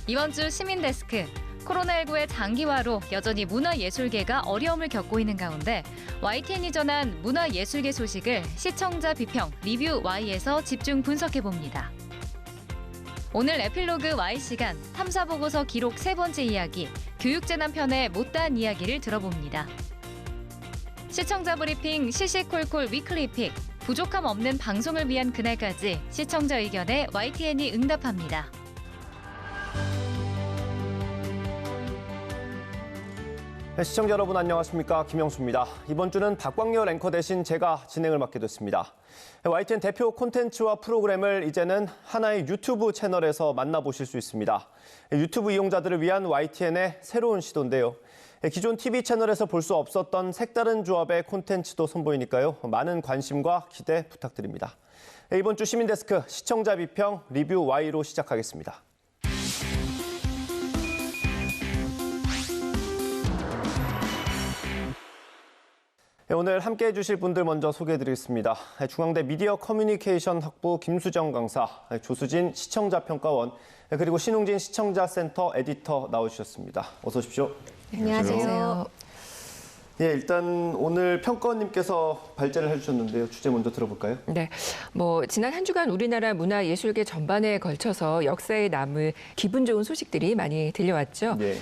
이번 주 시민데스크, 코로나19의 장기화로 여전히 문화예술계가 어려움을 겪고 있는 가운데 YTN이 전한 문화예술계 소식을 시청자 비평 리뷰 Y에서 집중 분석해봅니다. 오늘 에필로그 Y 시간 탐사보고서 기록 세 번째 이야기, 교육재난 편의 못다한 이야기를 들어봅니다. 시청자 브리핑 시시콜콜 위클리픽, 부족함 없는 방송을 위한 그날까지 시청자 의견에 YTN이 응답합니다. 네, 시청자 여러분 안녕하십니까? 김영수입니다. 이번 주는 박광렬 앵커 대신 제가 진행을 맡게 됐습니다. YTN 대표 콘텐츠와 프로그램을 이제는 하나의 유튜브 채널에서 만나보실 수 있습니다. 유튜브 이용자들을 위한 YTN의 새로운 시도인데요. 기존 TV 채널에서 볼 수 없었던 색다른 조합의 콘텐츠도 선보이니까요. 많은 관심과 기대 부탁드립니다. 이번 주 시민데스크 시청자 비평 리뷰 Y로 시작하겠습니다. 오늘 함께해 주실 분들 먼저 소개해드리겠습니다. 중앙대 미디어 커뮤니케이션 학부 김수정 강사, 조수진 시청자평가원, 그리고 신웅진 시청자센터 에디터 나오셨습니다. 어서 오십시오. 안녕하세요. 예, 일단 오늘 평가원님께서 발제를 해주셨는데요. 주제 먼저 들어볼까요? 네, 지난 한 주간 우리나라 문화예술계 전반에 걸쳐서 역사에 남을 기분 좋은 소식들이 많이 들려왔죠. 네.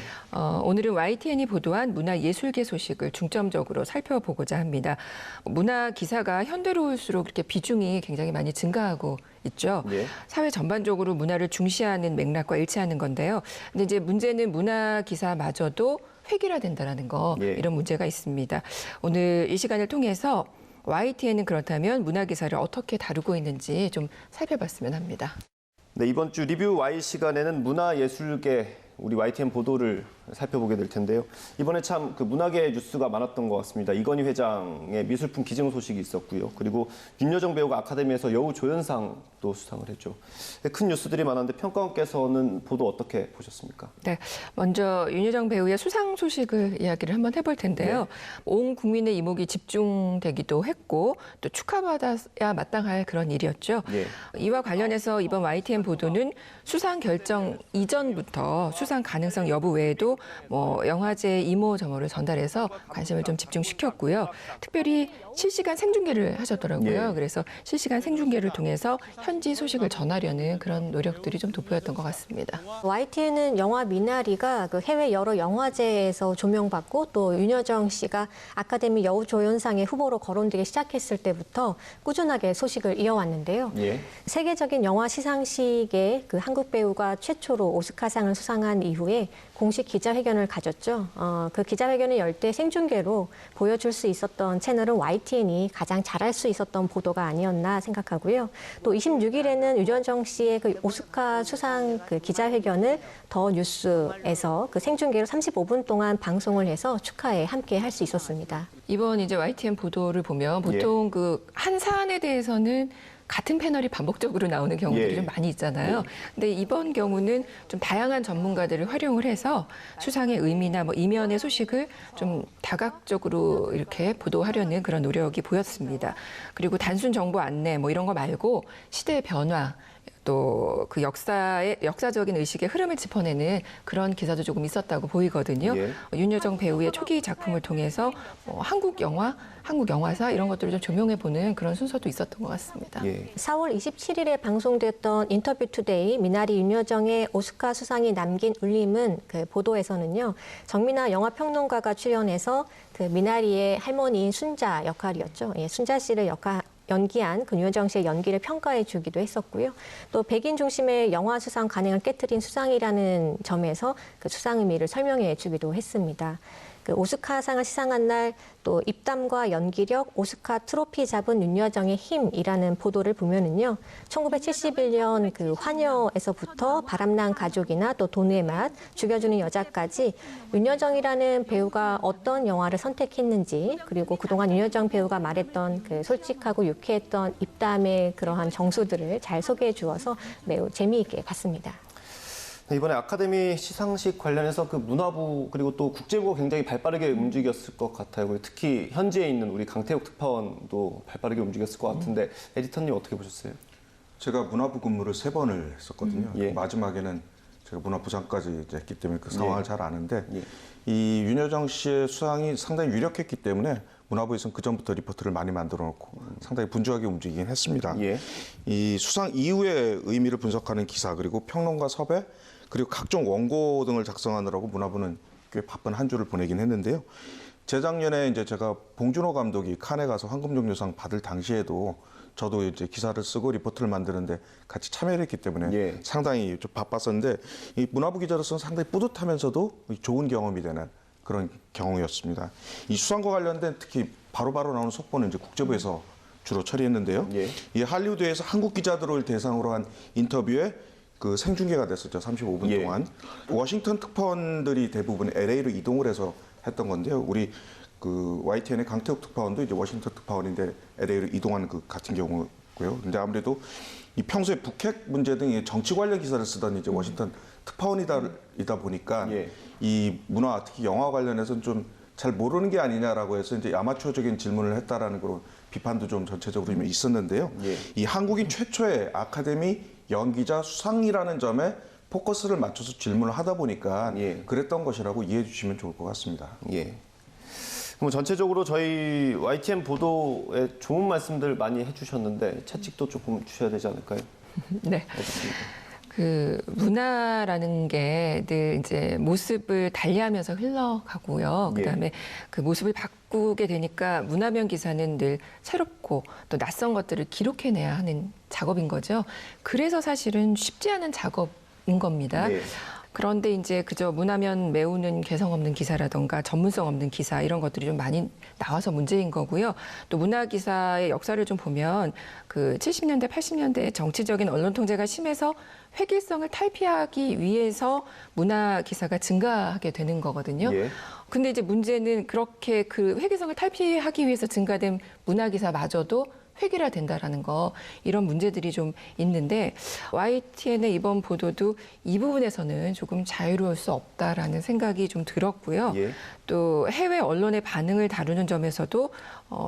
오늘은 YTN이 보도한 문화예술계 소식을 중점적으로 살펴보고자 합니다. 문화 기사가 현대로울수록 이렇게 비중이 굉장히 많이 증가하고 있죠. 네. 사회 전반적으로 문화를 중시하는 맥락과 일치하는 건데요. 근데 이제 문제는 문화 기사마저도 획일화된다는 거, 예. 이런 문제가 있습니다. 오늘 이 시간을 통해서 YTN은 그렇다면 문화 기사를 어떻게 다루고 있는지 좀 살펴봤으면 합니다. 네, 이번 주 리뷰 Y 시간에는 문화예술계 우리 YTN 보도를 살펴보게 될 텐데요. 이번에 참 그 문화계 뉴스가 많았던 것 같습니다. 이건희 회장의 미술품 기증 소식이 있었고요. 그리고 윤여정 배우가 아카데미에서 여우 조연상도 수상을 했죠. 큰 뉴스들이 많았는데 평가원께서는 보도 어떻게 보셨습니까? 네, 먼저 윤여정 배우의 수상 소식을 이야기를 한번 해볼 텐데요. 네. 온 국민의 이목이 집중되기도 했고 또 축하받아야 마땅할 그런 일이었죠. 예. 이와 관련해서 이번 YTN 보도는 수상 결정 이전부터 수상 가능성 여부 외에도 영화제 이모저모를 전달해서 관심을 좀 집중시켰고요. 특별히 실시간 생중계를 하셨더라고요. 예. 그래서 실시간 생중계를 통해서 현지 소식을 전하려는 그런 노력들이 좀 돋보였던 것 같습니다. YTN은 영화 미나리가 그 해외 여러 영화제에서 조명받고 또 윤여정 씨가 아카데미 여우조연상의 후보로 거론되기 시작했을 때부터 꾸준하게 소식을 이어왔는데요. 예. 세계적인 영화 시상식에 그 한국 배우가 최초로 오스카상을 수상한 이후에 공식 기자회견을 가졌죠. 그 기자회견을 열 때 생중계로 보여줄 수 있었던 채널은 YTN이 가장 잘할 수 있었던 보도가 아니었나 생각하고요. 또 26일에는 윤여정 씨의 그 오스카 수상 그 기자회견을 더 뉴스에서 그 생중계로 35분 동안 방송을 해서 축하에 함께 할 수 있었습니다. 이번 이제 YTN 보도를 보면 보통 그 한 사안에 대해서는 같은 패널이 반복적으로 나오는 경우들이 예. 좀 많이 있잖아요. 근데 이번 경우는 좀 다양한 전문가들을 활용을 해서 수상의 의미나 이면의 소식을 좀 다각적으로 이렇게 보도하려는 그런 노력이 보였습니다. 그리고 단순 정보 안내 이런 거 말고 시대의 변화, 또 그 역사적인 의식의 흐름을 짚어내는 그런 기사도 조금 있었다고 보이거든요. 예. 윤여정 배우의 초기 작품을 통해서 한국 영화, 한국 영화사 이런 것들을 좀 조명해보는 그런 순서도 있었던 것 같습니다. 예. 4월 27일에 방송됐던 인터뷰 투데이 미나리 윤여정의 오스카 수상이 남긴 울림은 그 보도에서는요. 정민아 영화평론가가 출연해서 그 미나리의 할머니인 순자 역할이었죠. 예, 순자 씨를 연기한 그 윤여정 씨의 연기를 평가해 주기도 했었고요. 또 백인 중심의 영화 수상 관행을 깨트린 수상이라는 점에서 그 수상 의미를 설명해 주기도 했습니다. 그 오스카상을 시상한 날 또 입담과 연기력, 오스카 트로피 잡은 윤여정의 힘이라는 보도를 보면은요. 1971년 그 화녀에서부터 바람난 가족이나 또 돈의 맛, 죽여주는 여자까지 윤여정이라는 배우가 어떤 영화를 선택했는지 그리고 그동안 윤여정 배우가 말했던 그 솔직하고 유쾌했던 입담의 그러한 정수들을 잘 소개해 주어서 매우 재미있게 봤습니다. 이번에 아카데미 시상식 관련해서 그 문화부 그리고 또 국제부가 굉장히 발빠르게 움직였을 것 같아요. 그리고 특히 현지에 있는 우리 강태욱 특파원도 발빠르게 움직였을 것 같은데 에디터님 어떻게 보셨어요? 제가 문화부 근무를 3번을 했었거든요. 예. 마지막에는 제가 문화부장까지 이제 했기 때문에 그 상황을 예. 잘 아는데 예. 이 윤여정 씨의 수상이 상당히 유력했기 때문에 문화부에서는 그 전부터 리포트를 많이 만들어 놓고 상당히 분주하게 움직이긴 했습니다. 예. 이 수상 이후의 의미를 분석하는 기사 그리고 평론가 섭외 그리고 각종 원고 등을 작성하느라고 문화부는 꽤 바쁜 한 주를 보내긴 했는데요. 재작년에 이제 제가 봉준호 감독이 칸에 가서 황금종려상 받을 당시에도 저도 이제 기사를 쓰고 리포트를 만드는데 같이 참여를 했기 때문에 예. 상당히 좀 바빴었는데 이 문화부 기자로서는 상당히 뿌듯하면서도 좋은 경험이 되는 그런 경우였습니다. 이 수상과 관련된 특히 바로바로 나오는 속보는 이제 국제부에서 주로 처리했는데요. 예. 이 할리우드에서 한국 기자들을 대상으로 한 인터뷰에 그 생중계가 됐었죠. 35분 예. 동안. 워싱턴 특파원들이 대부분 LA로 이동을 해서 했던 건데요. 우리 그 YTN의 강태욱 특파원도 이제 워싱턴 특파원인데 LA로 이동한 그 같은 경우고요. 근데 아무래도 이 평소에 북핵 문제 등 정치 관련 기사를 쓰던 이제 워싱턴 특파원이다 보니까 예. 이 문화 특히 영화 관련해서는 좀 잘 모르는 게 아니냐라고 해서 이제 아마추어적인 질문을 했다라는 그런 비판도 좀 전체적으로 좀 있었는데요. 예. 이 한국인 최초의 아카데미 연기자 수상이라는 점에 포커스를 맞춰서 질문을 하다 보니까 예. 그랬던 것이라고 이해해 주시면 좋을 것 같습니다. 예. 그럼 전체적으로 저희 YTN 보도에 좋은 말씀들 많이 해주셨는데 채찍도 조금 주셔야 되지 않을까요? 네. 어떻습니까? 그 문화라는 게 늘 이제 모습을 달리하면서 흘러가고요. 그다음에 그 모습을 바꾸게 되니까 문화면 기사는 늘 새롭고 또 낯선 것들을 기록해내야 하는 작업인 거죠. 그래서 사실은 쉽지 않은 작업인 겁니다. 네. 그런데 이제 그저 문화면 메우는 개성 없는 기사라던가 전문성 없는 기사 이런 것들이 좀 많이 나와서 문제인 거고요. 또 문화 기사의 역사를 좀 보면 그 70년대, 80년대 정치적인 언론 통제가 심해서 획일성을 탈피하기 위해서 문화 기사가 증가하게 되는 거거든요. 예. 근데 이제 문제는 그렇게 그 획일성을 탈피하기 위해서 증가된 문화 기사마저도 획일화된다라는 거 이런 문제들이 좀 있는데 YTN의 이번 보도도 이 부분에서는 조금 자유로울 수 없다라는 생각이 좀 들었고요. 예. 또 해외 언론의 반응을 다루는 점에서도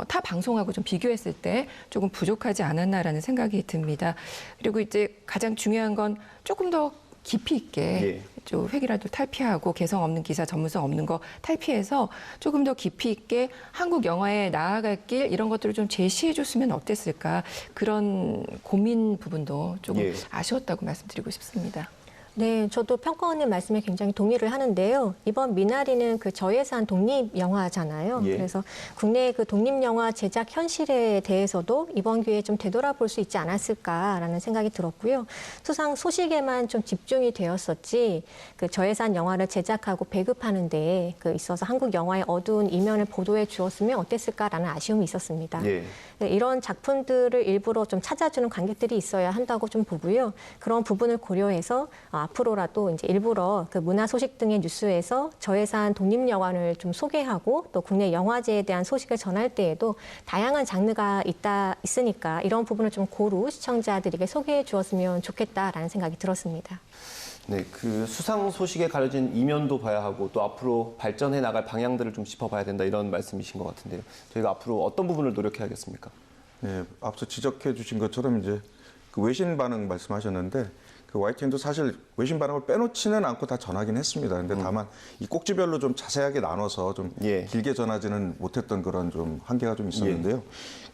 타 방송하고 좀 비교했을 때 조금 부족하지 않았나라는 생각이 듭니다. 그리고 이제 가장 중요한 건 조금 더 깊이 있게 예. 좀 획일화도 탈피하고 개성 없는 기사, 전문성 없는 거 탈피해서 조금 더 깊이 있게 한국 영화에 나아갈 길 이런 것들을 좀 제시해 줬으면 어땠을까 그런 고민 부분도 조금 예. 아쉬웠다고 말씀드리고 싶습니다. 네, 저도 평가원님 말씀에 굉장히 동의를 하는데요. 이번 미나리는 그 저예산 독립 영화잖아요. 예. 그래서 국내의 그 독립 영화 제작 현실에 대해서도 이번 기회에 좀 되돌아볼 수 있지 않았을까라는 생각이 들었고요. 수상 소식에만 좀 집중이 되었었지 그 저예산 영화를 제작하고 배급하는 데 그 있어서 한국 영화의 어두운 이면을 보도해 주었으면 어땠을까라는 아쉬움이 있었습니다. 예. 네, 이런 작품들을 일부러 좀 찾아주는 관객들이 있어야 한다고 좀 보고요. 그런 부분을 고려해서 앞으로라도 이제 일부러 그 문화 소식 등의 뉴스에서 저예산 독립 영화를 좀 소개하고 또 국내 영화제에 대한 소식을 전할 때에도 다양한 장르가 있으니까 이런 부분을 좀 고루 시청자들에게 소개해 주었으면 좋겠다라는 생각이 들었습니다. 네, 그 수상 소식에 가려진 이면도 봐야 하고 또 앞으로 발전해 나갈 방향들을 좀 짚어봐야 된다 이런 말씀이신 것 같은데요. 저희가 앞으로 어떤 부분을 노력해야겠습니까? 네, 앞서 지적해 주신 것처럼 이제 그 외신 반응 말씀하셨는데 그 YTN도 사실 외신 반응을 빼놓지는 않고 다 전하긴 했습니다. 근데 다만 이 꼭지별로 좀 자세하게 나눠서 좀 예. 길게 전하지는 못했던 그런 좀 한계가 좀 있었는데요.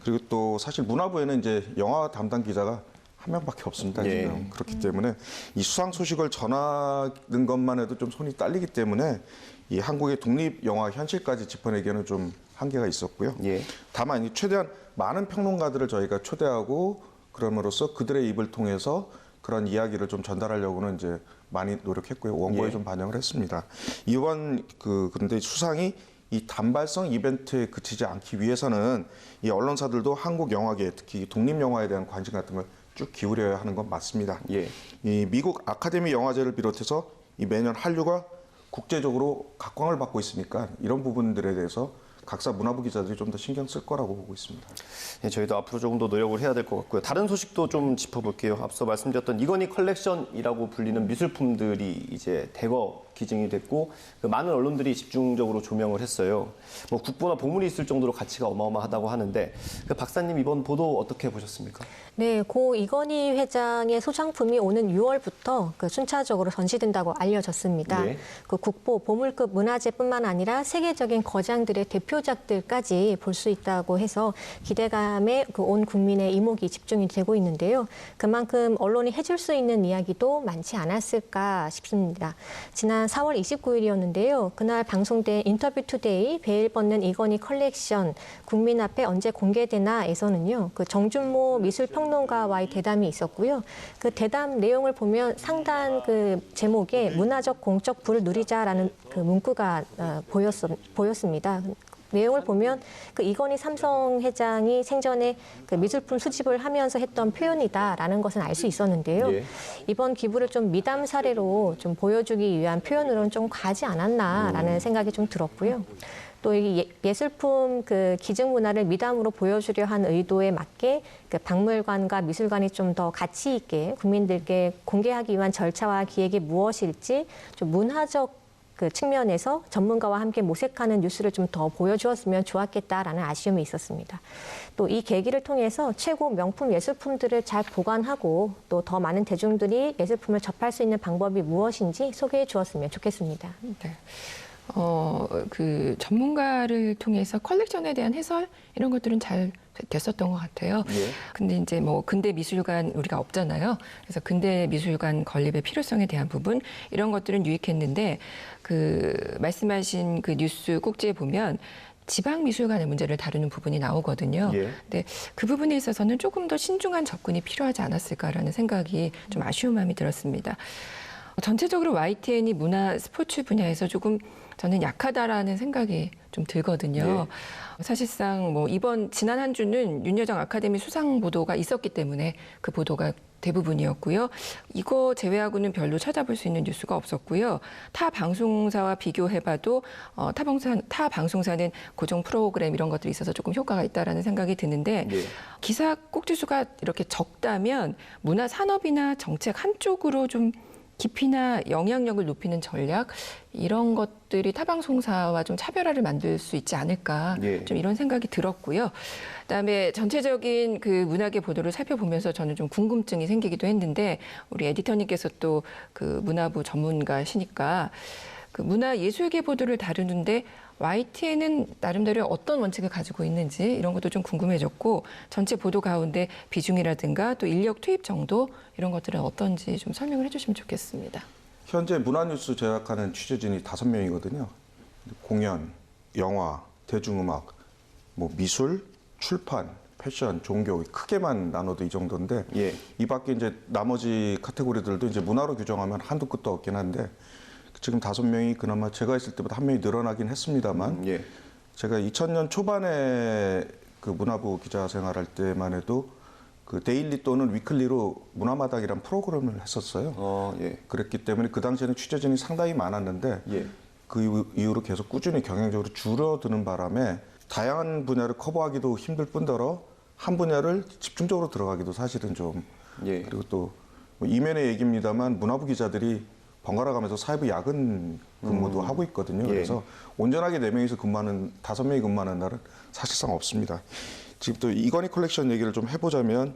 그리고 또 사실 문화부에는 이제 영화 담당 기자가 한 명밖에 없습니다. 예. 지금 그렇기 때문에 이 수상 소식을 전하는 것만 해도 좀 손이 딸리기 때문에 이 한국의 독립 영화 현실까지 짚어내기에는 좀 한계가 있었고요. 예. 다만 이 최대한 많은 평론가들을 저희가 초대하고 그럼으로써 그들의 입을 통해서 그런 이야기를 좀 전달하려고는 이제 많이 노력했고요. 원고에 예. 좀 반영을 했습니다. 이번 그런데 수상이 이 단발성 이벤트에 그치지 않기 위해서는 이 언론사들도 한국 영화계 특히 독립 영화에 대한 관심 같은 걸 쭉 기울여야 하는 건 맞습니다. 예. 이 미국 아카데미 영화제를 비롯해서 이 매년 한류가 국제적으로 각광을 받고 있으니까 이런 부분들에 대해서 각사 문화부 기자들이 좀 더 신경 쓸 거라고 보고 있습니다. 네, 저희도 앞으로 조금 더 노력을 해야 될 것 같고요. 다른 소식도 좀 짚어볼게요. 앞서 말씀드렸던 이건희 컬렉션이라고 불리는 미술품들이 이제 대거 기증이 됐고 그 많은 언론들이 집중적으로 조명을 했어요. 뭐 국보나 봉물이 있을 정도로 가치가 어마어마하다고 하는데 그 박사님 이번 보도 어떻게 보셨습니까? 네, 고 이건희 회장의 소장품이 오는 6월부터 그 순차적으로 전시된다고 알려졌습니다. 예. 그 국보, 보물급 문화재뿐만 아니라 세계적인 거장들의 대표작들까지 볼 수 있다고 해서 기대감에 그 온 국민의 이목이 집중이 되고 있는데요. 그만큼 언론이 해줄 수 있는 이야기도 많지 않았을까 싶습니다. 지난 4월 29일이었는데요. 그날 방송된 인터뷰 투데이 베일 벗는 이건희 컬렉션 국민 앞에 언제 공개되나에서는요. 그 정준모 미술평론가와의 대담이 있었고요. 그 대담 내용을 보면 상단 그 제목에 문화적 공적 부를 누리자라는 그 문구가 보였습니다. 내용을 보면 그 이건희 삼성 회장이 생전에 그 미술품 수집을 하면서 했던 표현이다라는 것은 알 수 있었는데요. 예. 이번 기부를 좀 미담 사례로 좀 보여주기 위한 표현으로는 좀 가지 않았나라는 생각이 좀 들었고요. 또 이 예술품 그 기증 문화를 미담으로 보여주려 한 의도에 맞게 그 박물관과 미술관이 좀 더 가치 있게 국민들께 공개하기 위한 절차와 기획이 무엇일지 좀 문화적 그 측면에서 전문가와 함께 모색하는 뉴스를 좀 더 보여주었으면 좋았겠다라는 아쉬움이 있었습니다. 또 이 계기를 통해서 최고 명품 예술품들을 잘 보관하고 또 더 많은 대중들이 예술품을 접할 수 있는 방법이 무엇인지 소개해 주었으면 좋겠습니다. 네. 그 전문가를 통해서 컬렉션에 대한 해설 이런 것들은 잘 됐었던 것 같아요. 예. 근데 이제 뭐 근대 미술관 우리가 없잖아요. 그래서 근대 미술관 건립의 필요성에 대한 부분 이런 것들은 유익했는데 그 말씀하신 그 뉴스 꼭지에 보면 지방 미술관의 문제를 다루는 부분이 나오거든요. 예. 근데 그 부분에 있어서는 조금 더 신중한 접근이 필요하지 않았을까라는 생각이 좀 아쉬운 마음이 들었습니다. 전체적으로 YTN이 문화 스포츠 분야에서 조금 저는 약하다라는 생각이 좀 들거든요. 사실상 뭐 지난 한 주는 윤여정 아카데미 수상 보도가 있었기 때문에 그 보도가 대부분이었고요. 이거 제외하고는 별로 찾아볼 수 있는 뉴스가 없었고요. 타 방송사와 비교해봐도 타 방송사는 고정 프로그램 이런 것들이 있어서 조금 효과가 있다라는 생각이 드는데 예. 기사 꼭지수가 이렇게 적다면 문화 산업이나 정책 한쪽으로 좀 깊이나 영향력을 높이는 전략 이런 것들이 타 방송사와 좀 차별화를 만들 수 있지 않을까 예. 좀 이런 생각이 들었고요. 그다음에 전체적인 그 문학의 보도를 살펴보면서 저는 좀 궁금증이 생기기도 했는데 우리 에디터님께서 또 그 문화부 전문가시니까 그 문화예술계 보도를 다루는데 YTN은 나름대로 어떤 원칙을 가지고 있는지 이런 것도 좀 궁금해졌고 전체 보도 가운데 비중이라든가 또 인력 투입 정도 이런 것들은 어떤지 좀 설명을 해주시면 좋겠습니다. 현재 문화뉴스 제작하는 취재진이 5명이거든요. 공연, 영화, 대중음악, 뭐 미술, 출판, 패션, 종교 크게만 나눠도 이 정도인데 예. 이 밖에 이제 나머지 카테고리들도 이제 문화로 규정하면 한도 끝도 없긴 한데 지금 5명이 그나마 제가 있을 때보다 1명이 늘어나긴 했습니다만 예. 제가 2000년 초반에 그 문화부 기자 생활할 때만 해도 그 데일리 또는 위클리로 문화마당이라는 프로그램을 했었어요. 예. 그랬기 때문에 그 당시에는 취재진이 상당히 많았는데 예. 그 이후로 계속 꾸준히 경향적으로 줄어드는 바람에 다양한 분야를 커버하기도 힘들 뿐더러 한 분야를 집중적으로 들어가기도 사실은 좀 예. 그리고 또뭐 이면의 얘기입니다만 문화부 기자들이 번갈아 가면서 사회부 야근 근무도 하고 있거든요. 예. 그래서 온전하게 4명이서 근무하는 5명이 근무하는 날은 사실상 없습니다. 지금 또 이건희 컬렉션 얘기를 좀 해보자면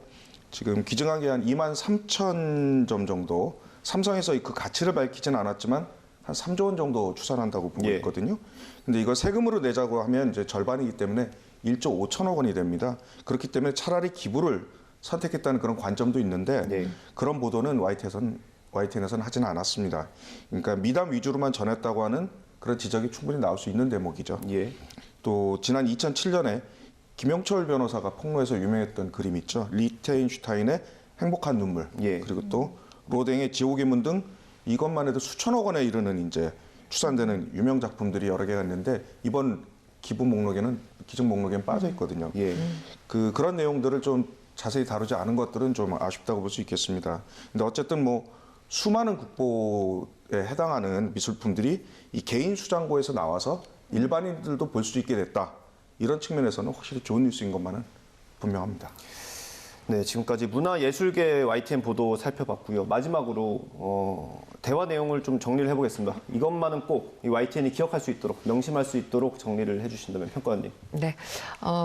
지금 기증한 게 한 2만 3천 점 정도 삼성에서 그 가치를 밝히지는 않았지만 한 3조 원 정도 추산한다고 보고 예. 있거든요. 근데 이걸 세금으로 내자고 하면 이제 절반이기 때문에 1조 5천억 원이 됩니다. 그렇기 때문에 차라리 기부를 선택했다는 그런 관점도 있는데 예. 그런 보도는 YTN에서는 하지는 않았습니다. 그러니까 미담 위주로만 전했다고 하는 그런 지적이 충분히 나올 수 있는 대목이죠. 예. 또 지난 2007년에 김영철 변호사가 폭로해서 유명했던 그림 있죠. 리히텐슈타인의 행복한 눈물. 예. 그리고 또 로댕의 지옥의 문 등 이것만 해도 수천억 원에 이르는 이제 추산되는 유명 작품들이 여러 개가 있는데 이번 기부 목록에는 기증 목록에는 빠져 있거든요. 예. 그런 내용들을 좀 자세히 다루지 않은 것들은 좀 아쉽다고 볼 수 있겠습니다. 근데 어쨌든 뭐 수많은 국보에 해당하는 미술품들이 이 개인 수장고에서 나와서 일반인들도 볼 수 있게 됐다. 이런 측면에서는 확실히 좋은 뉴스인 것만은 분명합니다. 네, 지금까지 문화예술계 YTN 보도 살펴봤고요. 마지막으로 대화 내용을 좀 정리를 해보겠습니다. 이것만은 꼭 이 YTN이 기억할 수 있도록, 명심할 수 있도록 정리를 해주신다면 평가원님. 네,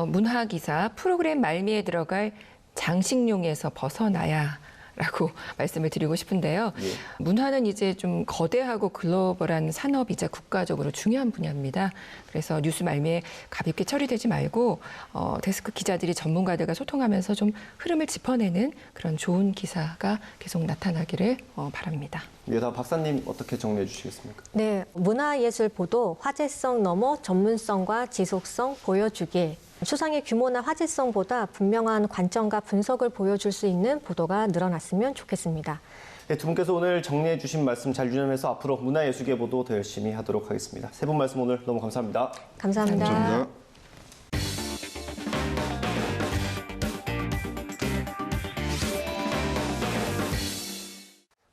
문화 기사 프로그램 말미에 들어갈 장식용에서 벗어나야. 라고 말씀을 드리고 싶은데요. 예. 문화는 이제 좀 거대하고 글로벌한 산업이자 국가적으로 중요한 분야입니다. 그래서 뉴스 말미에 가볍게 처리되지 말고 데스크 기자들이 전문가들과 소통하면서 좀 흐름을 짚어내는 그런 좋은 기사가 계속 나타나기를 바랍니다. 예, 다음 박사님 어떻게 정리해 주시겠습니까? 네, 문화예술 보도 화제성 넘어 전문성과 지속성 보여주길. 수상의 규모나 화제성보다 분명한 관점과 분석을 보여줄 수 있는 보도가 늘어났으면 좋겠습니다. 네, 두 분께서 오늘 정리해 주신 말씀 잘 유념해서 앞으로 문화예술계 보도 더 열심히 하도록 하겠습니다. 세 분 말씀 오늘 너무 감사합니다. 감사합니다. 감사합니다.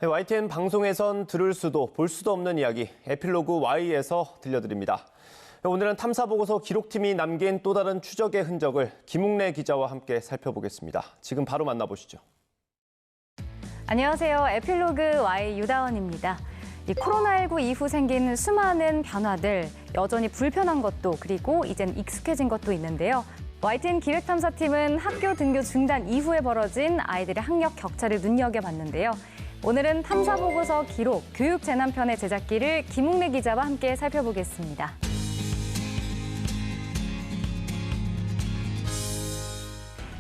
네, YTN 방송에선 들을 수도 볼 수도 없는 이야기 에필로그 Y에서 들려드립니다. 오늘은 탐사보고서 기록팀이 남긴 또 다른 추적의 흔적을 김웅래 기자와 함께 살펴보겠습니다. 지금 바로 만나보시죠. 안녕하세요. 에필로그 Y 유다원입니다. 이 코로나19 이후 생긴 수많은 변화들, 여전히 불편한 것도 그리고 이젠 익숙해진 것도 있는데요. YTN 기획탐사팀은 학교 등교 중단 이후에 벌어진 아이들의 학력 격차를 눈여겨봤는데요. 오늘은 탐사보고서 기록, 교육 재난편의 제작기를 김웅래 기자와 함께 살펴보겠습니다.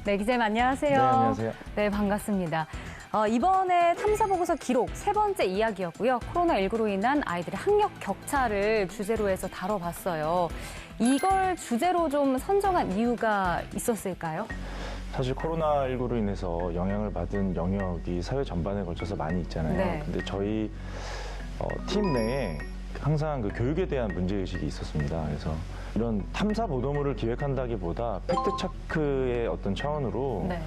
네, 기자님 안녕하세요. 네, 안녕하세요. 네, 반갑습니다. 이번에 탐사보고서 기록 세 번째 이야기였고요. 코로나19로 인한 아이들의 학력 격차를 주제로 해서 다뤄봤어요. 이걸 주제로 좀 선정한 이유가 있었을까요? 사실 코로나19로 인해서 영향을 받은 영역이 사회 전반에 걸쳐서 많이 있잖아요. 네. 근데 저희 팀 내에 항상 그 교육에 대한 문제의식이 있었습니다. 그래서 이런 탐사 보도물을 기획한다기보다 팩트체크의 어떤 차원으로 네.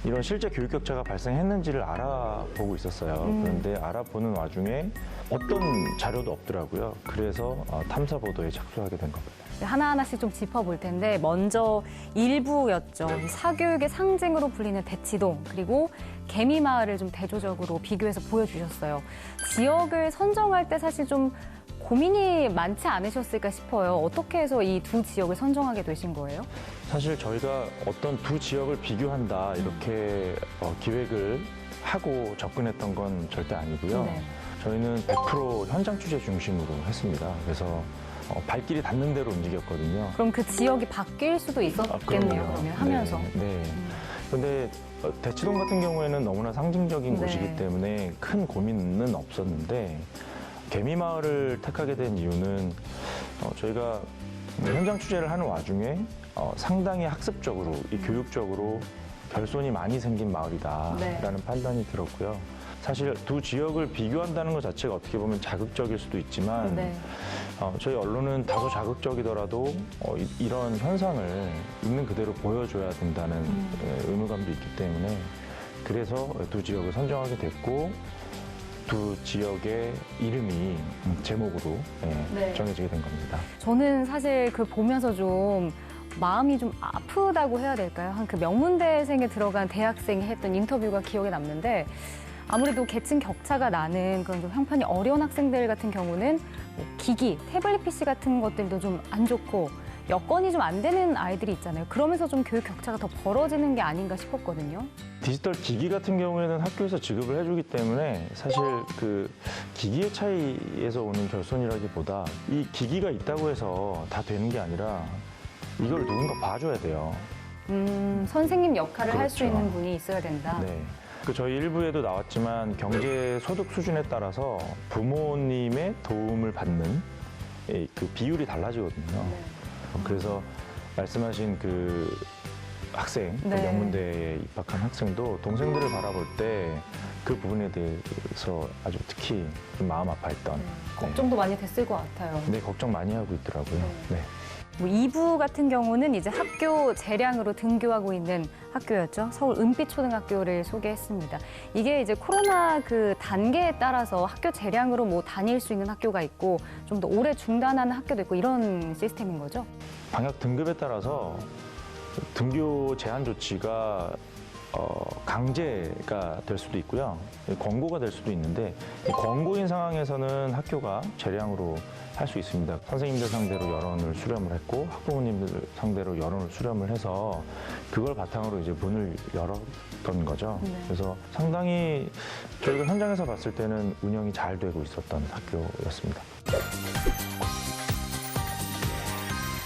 이런 실제 교육 격차가 발생했는지를 알아보고 있었어요. 그런데 알아보는 와중에 어떤 자료도 없더라고요. 그래서 탐사 보도에 착수하게 된 겁니다. 하나하나씩 좀 짚어볼 텐데 먼저 일부였죠. 이 사교육의 상징으로 불리는 대치동 그리고 개미마을을 좀 대조적으로 비교해서 보여주셨어요. 지역을 선정할 때 사실 좀 고민이 많지 않으셨을까 싶어요. 어떻게 해서 이 두 지역을 선정하게 되신 거예요? 사실 저희가 어떤 두 지역을 비교한다 이렇게 기획을 하고 접근했던 건 절대 아니고요. 네. 저희는 100% 현장 취재 중심으로 했습니다. 그래서 발길이 닿는 대로 움직였거든요. 그럼 그 지역이 바뀔 수도 있었겠네요. 그럼요. 그러면 하면서. 네. 근데 대치동 같은 경우에는 너무나 상징적인 네. 곳이기 때문에 큰 고민은 없었는데 개미마을을 택하게 된 이유는 저희가 현장 취재를 하는 와중에 상당히 학습적으로, 이 교육적으로 결손이 많이 생긴 마을이다라는 네. 판단이 들었고요. 사실 두 지역을 비교한다는 것 자체가 어떻게 보면 자극적일 수도 있지만 네. 저희 언론은 다소 자극적이더라도 이런 현상을 있는 그대로 보여줘야 된다는 의무감도 있기 때문에 그래서 두 지역을 선정하게 됐고 두 지역의 이름이 제목으로 네. 정해지게 된 겁니다. 저는 사실 그 보면서 좀 마음이 좀 아프다고 해야 될까요? 한 그 명문대생에 들어간 대학생이 했던 인터뷰가 기억에 남는데 아무래도 계층 격차가 나는 그런 좀 형편이 어려운 학생들 같은 경우는 뭐 기기, 태블릿 PC 같은 것들도 좀 안 좋고 여건이 좀 안 되는 아이들이 있잖아요. 그러면서 좀 교육 격차가 더 벌어지는 게 아닌가 싶었거든요. 디지털 기기 같은 경우에는 학교에서 지급을 해주기 때문에 사실 그 기기의 차이에서 오는 결손이라기보다 이 기기가 있다고 해서 다 되는 게 아니라 이걸 누군가 봐줘야 돼요. 선생님 역할을 할 수 그렇죠. 있는 분이 있어야 된다. 네. 그 저희 일부에도 나왔지만 경제 소득 수준에 따라서 부모님의 도움을 받는 그 비율이 달라지거든요. 그래서 말씀하신 그 학생, 그 네. 명문대에 입학한 학생도 동생들을 바라볼 때 그 부분에 대해서 아주 특히 좀 마음 아파했던. 걱정도 많이 됐을 것 같아요. 네, 걱정 많이 하고 있더라고요. 네. 뭐 2부 같은 경우는 이제 학교 재량으로 등교하고 있는 학교였죠. 서울 은빛초등학교를 소개했습니다. 이게 이제 코로나 그 단계에 따라서 학교 재량으로 뭐 다닐 수 있는 학교가 있고 좀 더 오래 중단하는 학교도 있고 이런 시스템인 거죠. 방역 등급에 따라서 등교 제한 조치가 강제가 될 수도 있고요. 권고가 될 수도 있는데 이 권고인 상황에서는 학교가 재량으로 할 수 있습니다. 선생님들 상대로 여론을 수렴을 했고 학부모님들 상대로 여론을 수렴을 해서 그걸 바탕으로 이제 문을 열었던 거죠. 네. 그래서 상당히 저희가 현장에서 봤을 때는 운영이 잘 되고 있었던 학교였습니다.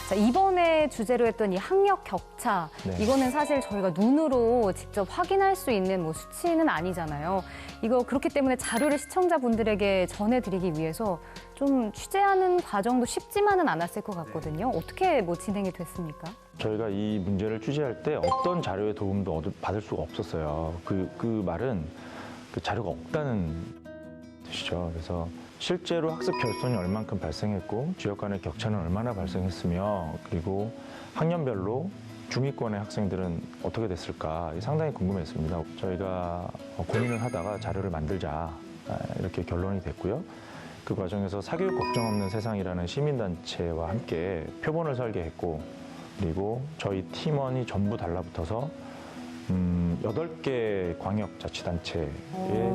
자, 이번에 주제로 했던 이 학력 격차, 네. 이거는 사실 저희가 눈으로 직접 확인할 수 있는 뭐 수치는 아니잖아요. 이거 그렇기 때문에 자료를 시청자분들에게 전해드리기 위해서 좀 취재하는 과정도 쉽지만은 않았을 것 같거든요. 어떻게 뭐 진행이 됐습니까? 저희가 이 문제를 취재할 때 어떤 자료의 도움도 받을 수가 없었어요. 그 말은 그 자료가 없다는 뜻이죠. 그래서 실제로 학습 결손이 얼만큼 발생했고 지역 간의 격차는 얼마나 발생했으며 그리고 학년별로 중위권의 학생들은 어떻게 됐을까 상당히 궁금했습니다. 저희가 고민을 하다가 자료를 만들자 이렇게 결론이 됐고요. 그 과정에서 사교육 걱정 없는 세상이라는 시민단체와 함께 표본을 설계했고 그리고 저희 팀원이 전부 달라붙어서 8개 광역자치단체의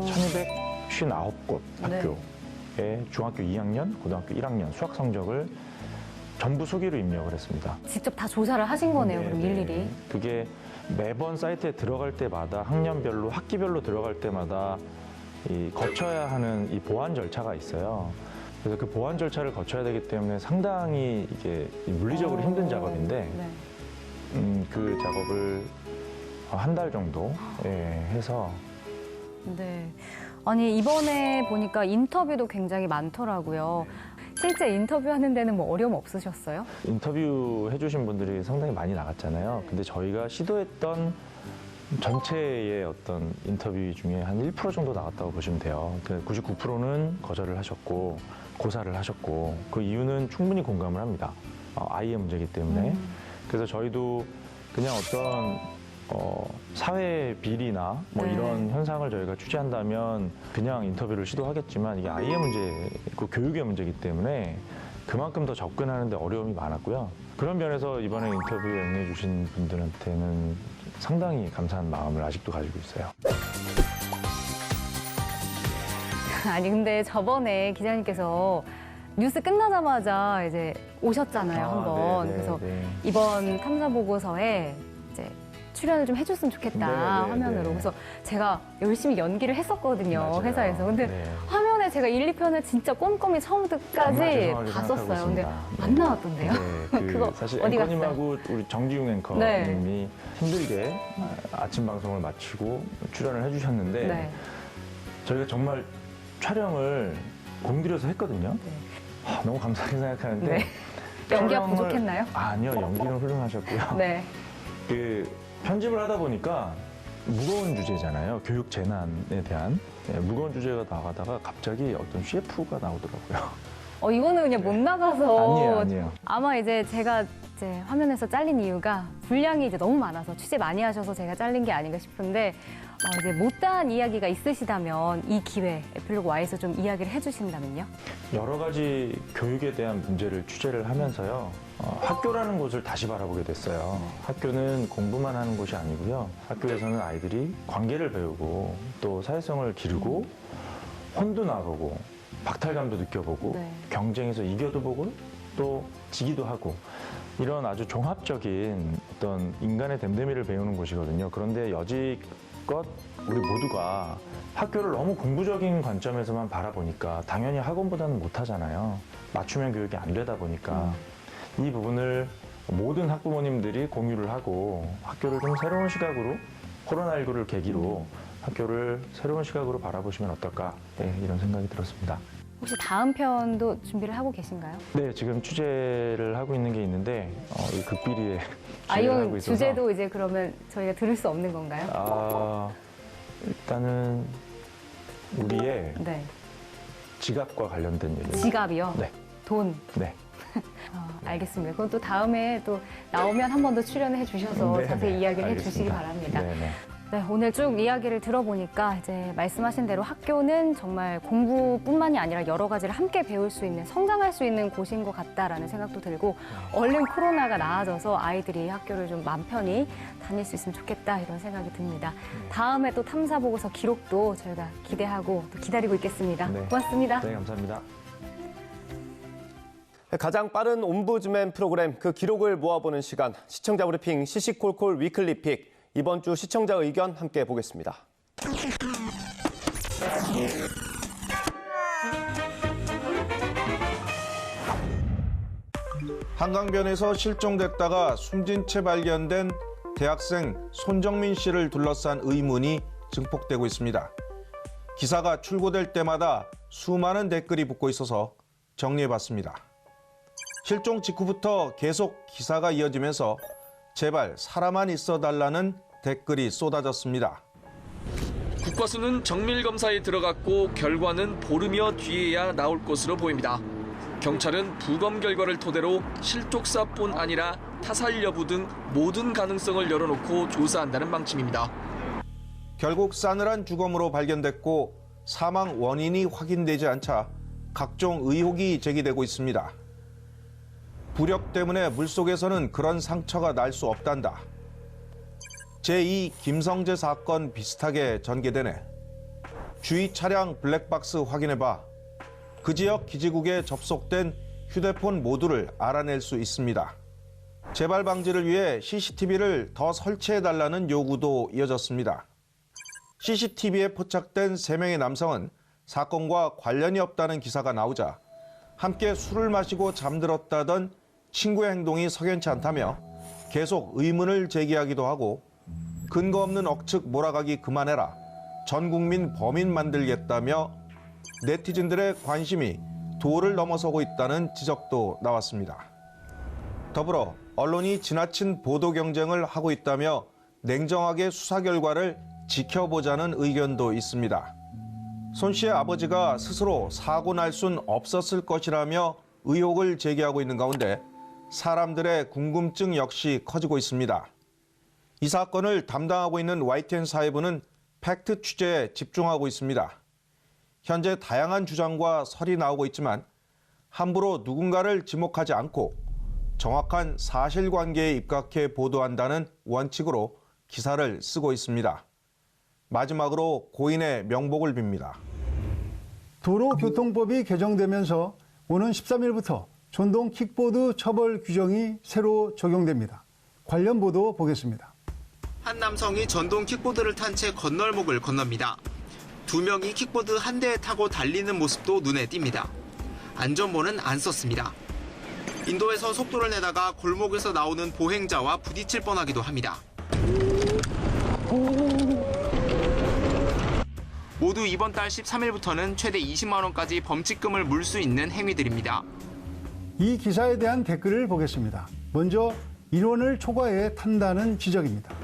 1259곳 학교의 중학교 2학년, 고등학교 1학년 수학 성적을 전부 수기로 입력을 했습니다. 직접 다 조사를 하신 거네요, 네, 그럼 네. 일일이. 그게 매번 사이트에 들어갈 때마다 학년별로 학기별로 들어갈 때마다 거쳐야 하는 이 보안 절차가 있어요. 그래서 그 보안 절차를 거쳐야 되기 때문에 상당히 이게 물리적으로 힘든 작업인데 네. 그 작업을 한 달 정도 해서 네. 아니, 이번에 보니까 인터뷰도 굉장히 많더라고요. 실제 인터뷰하는 데는 뭐 어려움 없으셨어요? 인터뷰 해주신 분들이 상당히 많이 나갔잖아요. 근데 저희가 시도했던 전체의 어떤 인터뷰 중에 한 1% 정도 나갔다고 보시면 돼요. 99%는 거절을 하셨고 고사를 하셨고 그 이유는 충분히 공감을 합니다. 아이의 문제이기 때문에. 그래서 저희도 그냥 어떤 사회 비리나 뭐 네. 이런 현상을 저희가 취재한다면 그냥 인터뷰를 시도하겠지만 이게 아이의 문제고 교육의 문제이기 때문에 그만큼 더 접근하는데 어려움이 많았고요. 그런 면에서 이번에 인터뷰에 응해주신 분들한테는 상당히 감사한 마음을 아직도 가지고 있어요. 아니, 근데 저번에 기자님께서 뉴스 끝나자마자 이제 오셨잖아요, 한번. 네, 그래서 네. 이번 탐사 보고서에 이제 출연을 좀 해줬으면 좋겠다, 네, 네, 화면으로. 네. 그래서 제가 열심히 연기를 했었거든요, 맞아요. 회사에서. 근데 네. 화면에 제가 1, 2편을 진짜 꼼꼼히 처음부터 정말 끝까지 죄송하게 봤었어요. 생각하고 근데 있습니다. 안 나왔던데요? 네, 그거 사실 어디 앵커님하고 우리 정지용 앵커님이 네. 힘들게 아침 방송을 마치고 출연을 해주셨는데 네. 저희가 정말 촬영을 공들여서 했거든요. 너무 감사하게 생각하는데 네. 연기가 촬영을- 부족했나요? 아니요, 연기는 훌륭하셨고요. 네. 그 편집을 하다 보니까 무거운 주제잖아요. 교육 재난에 대한 무거운 주제가 나가다가 갑자기 어떤 CF가 나오더라고요. 이거는 그냥 못 나가서. 아니에요. 아마 이제 제가 이제 화면에서 잘린 이유가 분량이 이제 너무 많아서 취재 많이 하셔서 제가 잘린 게 아닌가 싶은데 이제 못다한 이야기가 있으시다면 이 기회 에필로그 Y에서 좀 이야기를 해주신다면요? 여러 가지 교육에 대한 문제를 취재를 하면서요. 학교라는 곳을 다시 바라보게 됐어요. 학교는 공부만 하는 곳이 아니고요. 학교에서는 아이들이 관계를 배우고 또 사회성을 기르고 혼도 나보고 박탈감도 느껴보고 네. 경쟁에서 이겨도 보고 또 지기도 하고 이런 아주 종합적인 어떤 인간의 됨됨이를 배우는 곳이거든요. 그런데 여지껏 우리 모두가 학교를 너무 공부적인 관점에서만 바라보니까 당연히 학원보다는 못하잖아요. 맞춤형 교육이 안 되다 보니까 이 부분을 모든 학부모님들이 공유를 하고 학교를 좀 새로운 시각으로 코로나19를 계기로 학교를 새로운 시각으로 바라보시면 어떨까 이런 생각이 들었습니다. 혹시 다음 편도 준비를 하고 계신가요? 네, 지금 취재를 하고 있는 게 있는데 이 극비리에 취재를 이건 하고 있어서 주제도 이제 그러면 저희가 들을 수 없는 건가요? 일단은 우리의 네. 지갑과 관련된 얘기입니다. 지갑이요? 네. 돈. 네. 알겠습니다. 그럼 또 다음에 또 나오면 한 번 더 출연해 주셔서 네, 자세히 네. 이야기를 해 알겠습니다. 주시기 바랍니다. 네, 네. 네, 오늘 쭉 이야기를 들어보니까 이제 말씀하신 대로 학교는 정말 공부뿐만이 아니라 여러 가지를 함께 배울 수 있는, 성장할 수 있는 곳인 것 같다라는 생각도 들고 얼른 코로나가 나아져서 아이들이 학교를 좀 마음 편히 다닐 수 있으면 좋겠다 이런 생각이 듭니다. 다음에 또 탐사보고서 기록도 저희가 기대하고 또 기다리고 있겠습니다. 네. 고맙습니다. 네, 감사합니다. 가장 빠른 옴부즈맨 프로그램 그 기록을 모아보는 시간, 시청자 브리핑 시시콜콜 위클리 픽. 이번 주 시청자 의견 함께 보겠습니다. 한강변에서 실종됐다가 숨진 채 발견된 대학생 손정민 씨를 둘러싼 의문이 증폭되고 있습니다. 기사가 출고될 때마다 수많은 댓글이 붙고 있어서 정리해봤습니다. 실종 직후부터 계속 기사가 이어지면서 제발 살아만 있어달라는 댓글이 쏟아졌습니다. 국과수는 정밀 검사에 들어갔고 결과는 보름여 뒤에야 나올 것으로 보입니다. 경찰은 부검 결과를 토대로 실족사뿐 아니라 타살 여부 등 모든 가능성을 열어놓고 조사한다는 방침입니다. 결국 싸늘한 주검으로 발견됐고 사망 원인이 확인되지 않자 각종 의혹이 제기되고 있습니다. 부력 때문에 물속에서는 그런 상처가 날 수 없단다. 제2 김성재 사건 비슷하게 전개되네. 주의 차량 블랙박스 확인해봐. 그 지역 기지국에 접속된 휴대폰 모두를 알아낼 수 있습니다. 재발 방지를 위해 CCTV를 더 설치해달라는 요구도 이어졌습니다. CCTV에 포착된 3명의 남성은 사건과 관련이 없다는 기사가 나오자 함께 술을 마시고 잠들었다던 친구의 행동이 석연치 않다며 계속 의문을 제기하기도 하고 근거 없는 억측 몰아가기 그만해라. 전 국민 범인 만들겠다며 네티즌들의 관심이 도를 넘어서고 있다는 지적도 나왔습니다. 더불어 언론이 지나친 보도 경쟁을 하고 있다며 냉정하게 수사 결과를 지켜보자는 의견도 있습니다. 손 씨의 아버지가 스스로 사고 날 순 없었을 것이라며 의혹을 제기하고 있는 가운데 사람들의 궁금증 역시 커지고 있습니다. 이 사건을 담당하고 있는 YTN 사회부는 팩트 취재에 집중하고 있습니다. 현재 다양한 주장과 설이 나오고 있지만 함부로 누군가를 지목하지 않고 정확한 사실관계에 입각해 보도한다는 원칙으로 기사를 쓰고 있습니다. 마지막으로 고인의 명복을 빕니다. 도로교통법이 개정되면서 오는 13일부터 전동 킥보드 처벌 규정이 새로 적용됩니다. 관련 보도 보겠습니다. 한 남성이 전동 킥보드를 탄 채 건널목을 건넙니다. 2명이 킥보드 한 대에 타고 달리는 모습도 눈에 띕니다. 안전모는 안 썼습니다. 인도에서 속도를 내다가 골목에서 나오는 보행자와 부딪힐 뻔하기도 합니다. 모두 이번 달 13일부터는 최대 20만 원까지 범칙금을 물 수 있는 행위들입니다. 이 기사에 대한 댓글을 보겠습니다. 먼저 인원을 초과해 탄다는 지적입니다.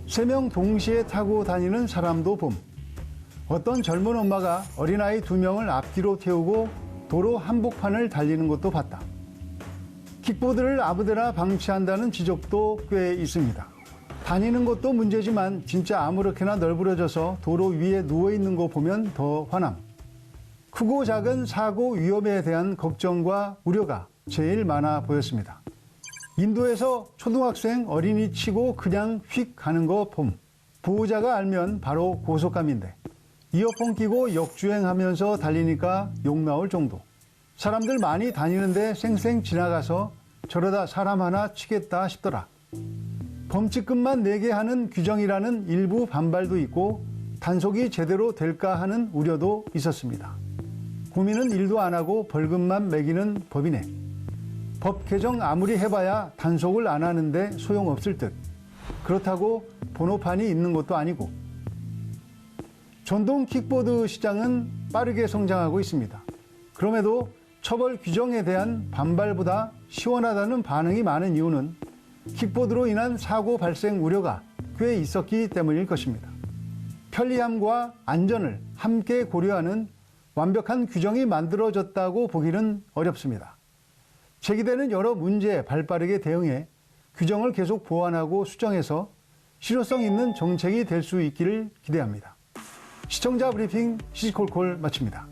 3명 동시에 타고 다니는 사람도 봄. 어떤 젊은 엄마가 어린아이 2명을 앞뒤로 태우고 도로 한복판을 달리는 것도 봤다. 킥보드를 아무데나 방치한다는 지적도 꽤 있습니다. 다니는 것도 문제지만 진짜 아무렇게나 널브러져서 도로 위에 누워있는 거 보면 더 화남. 크고 작은 사고 위험에 대한 걱정과 우려가 제일 많아 보였습니다. 인도에서 초등학생 어린이 치고 그냥 휙 가는 거 봄. 보호자가 알면 바로 고속감인데 이어폰 끼고 역주행하면서 달리니까 욕 나올 정도. 사람들 많이 다니는데 쌩쌩 지나가서 저러다 사람 하나 치겠다 싶더라. 범칙금만 내게 하는 규정이라는 일부 반발도 있고 단속이 제대로 될까 하는 우려도 있었습니다. 고민은 일도 안 하고 벌금만 매기는 법이네. 법 개정 아무리 해봐야 단속을 안 하는데 소용없을 듯. 그렇다고 번호판이 있는 것도 아니고. 전동 킥보드 시장은 빠르게 성장하고 있습니다. 그럼에도 처벌 규정에 대한 반발보다 시원하다는 반응이 많은 이유는 킥보드로 인한 사고 발생 우려가 꽤 있었기 때문일 것입니다. 편리함과 안전을 함께 고려하는 완벽한 규정이 만들어졌다고 보기는 어렵습니다. 제기되는 여러 문제에 발빠르게 대응해 규정을 계속 보완하고 수정해서 실효성 있는 정책이 될 수 있기를 기대합니다. 시청자 브리핑 시시콜콜 마칩니다.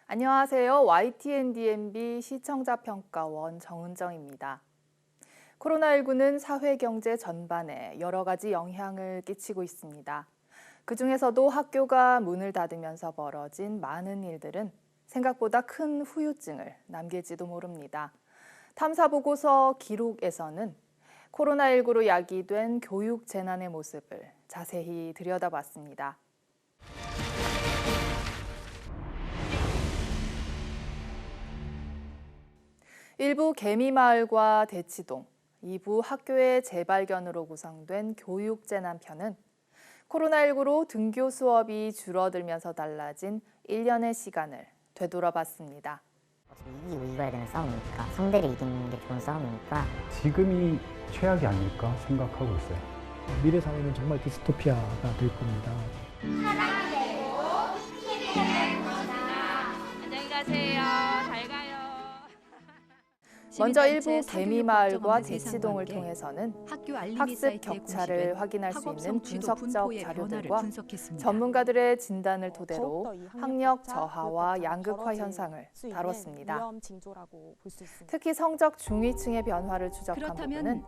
안녕하세요. YTN-DMB 시청자평가원 정은정입니다. 코로나19는 사회 경제 전반에 여러 가지 영향을 끼치고 있습니다. 그중에서도 학교가 문을 닫으면서 벌어진 많은 일들은 생각보다 큰 후유증을 남길지도 모릅니다. 탐사보고서 기록에서는 코로나19로 야기된 교육 재난의 모습을 자세히 들여다봤습니다. 일부 개미마을과 대치동, 2부 학교의 재발견으로 구성된 교육재난편은 코로나19로 등교 수업이 줄어들면서 달라진 1년의 시간을 되돌아봤습니다. 이겨야 되는 싸움이니까, 상대를 이기는 게 좋은 싸움이니까 지금이 최악이 아닐까 생각하고 있어요. 미래 사회는 정말 디스토피아가 될 겁니다. 안녕히 가세요. 잘 가요. 먼저 일부 개미마을과 대치동을 통해서는 학습 격차를 확인할 수 있는 분석적 자료들과 전문가들의 진단을 토대로 학력 저하와 양극화 현상을 다뤘습니다. 특히 성적 중위층의 변화를 추적한 부분은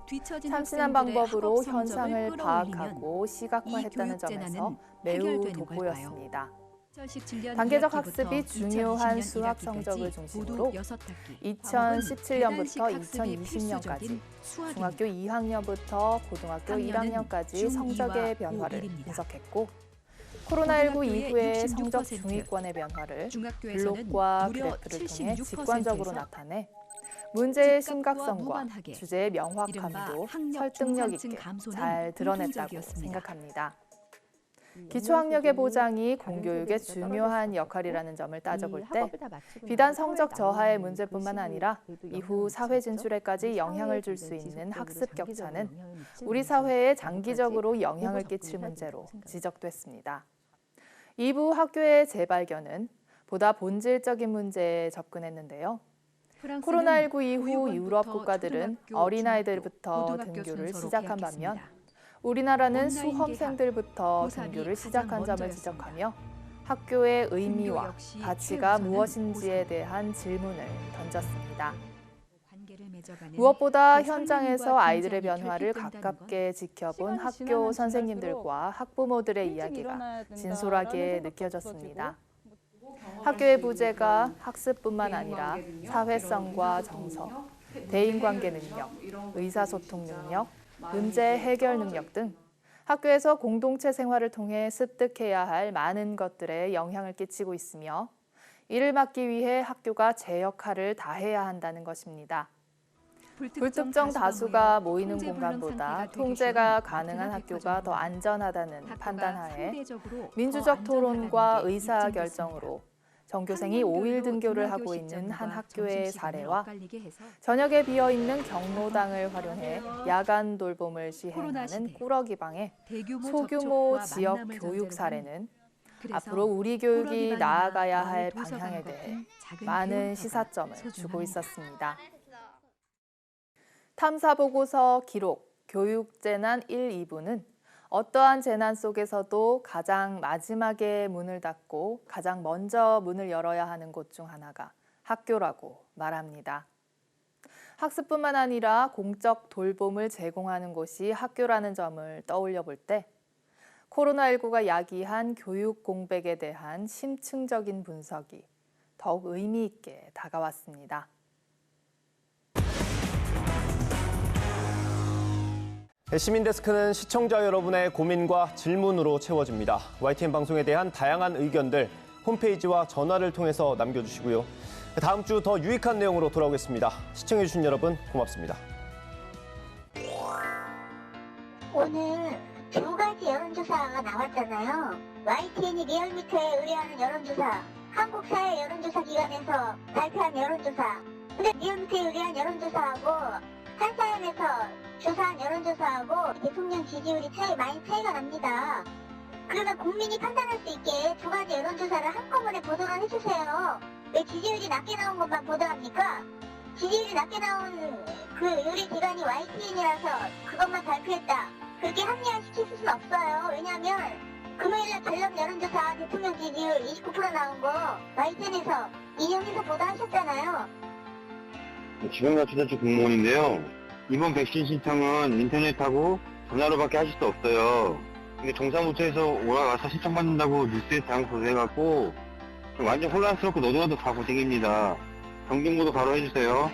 참신한 방법으로 현상을 파악하고 시각화했다는 점에서 매우 돋보였습니다. 단계적 학습이 중요한 수학 성적을 중심으로 2017년부터 2020년까지 중학교 2학년부터 고등학교 1학년까지 성적의 변화를 분석했고 코로나19 이후의 성적 중위권의 변화를 블록과 그래프를 통해 직관적으로 나타내 문제의 심각성과 주제의 명확함도 설득력 있게 잘 드러냈다고 생각합니다. 기초학력의 보장이 공교육의 중요한 역할이라는 점을 따져볼 때 비단 성적 저하의 문제뿐만 아니라 이후 사회 진출에까지 영향을 줄 수 있는 학습 격차는 우리 사회에 장기적으로 영향을 끼칠 문제로 지적됐습니다. 2부 학교의 재발견은 보다 본질적인 문제에 접근했는데요. 코로나19 이후 유럽 국가들은 어린아이들부터 등교를 시작한 반면 우리나라는 수험생들부터 등교를 시작한 점을 지적하며 학교의 의미와 가치가 무엇인지에 대한 질문을 던졌습니다. 무엇보다 현장에서 아이들의 변화를 가깝게 지켜본 학교 선생님들과 학부모들의 이야기가 진솔하게 느껴졌습니다. 학교의 부재가 학습뿐만 아니라 사회성과 정서, 대인관계 능력, 의사소통 능력, 문제 해결 능력 등 학교에서 공동체 생활을 통해 습득해야 할 많은 것들에 영향을 끼치고 있으며 이를 막기 위해 학교가 제 역할을 다해야 한다는 것입니다. 불특정 다수가 모이는 공간보다 통제가 가능한 학교가 더 안전하다는 판단하에 민주적 토론과 의사결정으로 전교생이 5일 등교를 하고 있는 한 학교의 사례와 저녁에 비어있는 경로당을 활용해 야간 돌봄을 시행하는 꾸러기방의 소규모 지역 교육 사례는 앞으로 우리 교육이 나아가야 할 방향에 대해 많은 시사점을 주고 있었습니다. 탐사보고서 기록, 교육재난 1, 2부는 어떠한 재난 속에서도 가장 마지막에 문을 닫고 가장 먼저 문을 열어야 하는 곳 중 하나가 학교라고 말합니다. 학습뿐만 아니라 공적 돌봄을 제공하는 곳이 학교라는 점을 떠올려 볼 때 코로나19가 야기한 교육 공백에 대한 심층적인 분석이 더욱 의미 있게 다가왔습니다. 시민데스크는 시청자 여러분의 고민과 질문으로 채워집니다. YTN 방송에 대한 다양한 의견들 홈페이지와 전화를 통해서 남겨주시고요. 다음 주 더 유익한 내용으로 돌아오겠습니다. 시청해주신 여러분 고맙습니다. 오늘 두 가지 여론조사가 나왔잖아요. YTN이 리얼미터에 의뢰하는 여론조사, 한국사회 여론조사기관에서 발표한 여론조사. 근데 리얼미터에 의뢰한 여론조사하고 한사연에서 조사한 여론조사하고 대통령 지지율이 많이 차이가 납니다. 그러면 국민이 판단할 수 있게 두 가지 여론조사를 한꺼번에 보도를 해주세요. 왜 지지율이 낮게 나온 것만 보도합니까? 지지율이 낮게 나온 그 요리 기관이 YTN이라서 그것만 발표했다. 그렇게 합리화시킬 수는 없어요. 왜냐하면 금요일날 갤럽 여론조사 대통령 지지율 29% 나온 거 YTN에서 인용해서 보도하셨잖아요. 지방자치단체 공무원인데요. 이번 백신 신청은 인터넷하고 전화로밖에 하실 수 없어요. 근데 동사무소에서 올라가서 신청받는다고 뉴스에 당소해갖고 완전 혼란스럽고 너도나도 다 고생입니다. 정정보도 바로 해주세요.